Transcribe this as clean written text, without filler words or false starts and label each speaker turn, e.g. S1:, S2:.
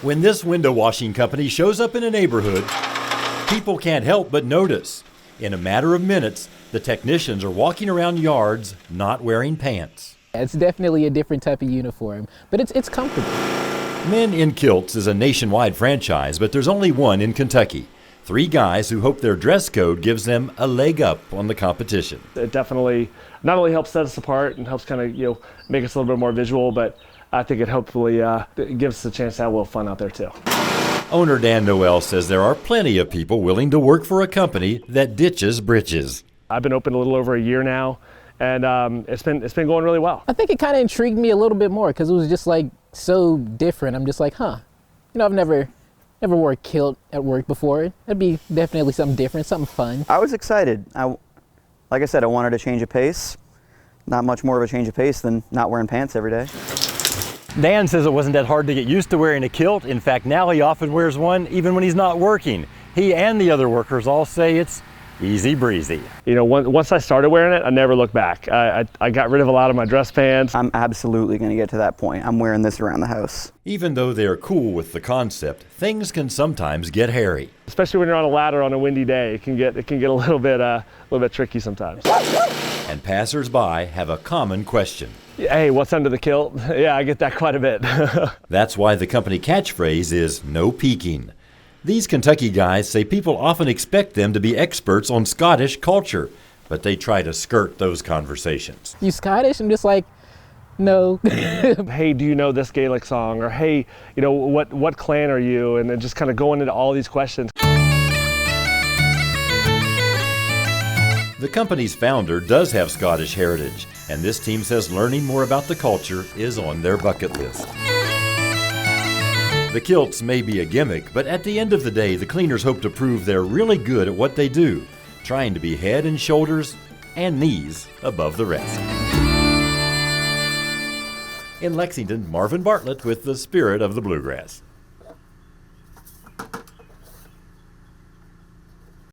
S1: When this window washing company shows up in a neighborhood, people can't help but notice. In a matter of minutes, the technicians are walking around yards not wearing pants.
S2: It's definitely a different type of uniform, but it's comfortable.
S1: Men in Kilts is a nationwide franchise, but there's only one in Kentucky. 3 guys who hope their dress code gives them a leg up on the competition.
S3: It definitely not only helps set us apart and helps kind of make us a little bit more visual, but I think it hopefully it gives us a chance to have a little fun out there too.
S1: Owner Dan Noel says there are plenty of people willing to work for a company that ditches britches.
S3: I've been open a little over a year now, and it's been going really well.
S2: I think it kind of intrigued me a little bit more because it was just like so different. I'm just like, I've never wore a kilt at work before. It'd be definitely something different, something fun.
S4: I was excited. Like I said, I wanted a change of pace. Not much more of a change of pace than not wearing pants every day.
S1: Dan says it wasn't that hard to get used to wearing a kilt. In fact, now he often wears one even when he's not working. He and the other workers all say it's easy breezy.
S3: Once I started wearing it, I never looked back. I got rid of a lot of my dress pants.
S4: I'm absolutely going to get to that point. I'm wearing this around the house.
S1: Even though they're cool with the concept, things can sometimes get hairy.
S3: Especially when you're on a ladder on a windy day, it can get a little bit tricky sometimes.
S1: And passers-by have a common question.
S3: Hey, what's under the kilt? Yeah, I get that quite a bit.
S1: That's why the company catchphrase is no peeking. These Kentucky guys say people often expect them to be experts on Scottish culture, but they try to skirt those conversations.
S2: You Scottish? I'm just like, no.
S3: Hey, do you know this Gaelic song? Or hey, what clan are you? And then just kind of going into all these questions.
S1: The company's founder does have Scottish heritage, and this team says learning more about the culture is on their bucket list. The kilts may be a gimmick, but at the end of the day, the cleaners hope to prove they're really good at what they do, trying to be head and shoulders and knees above the rest. In Lexington, Marvin Bartlett with the Spirit of the Bluegrass.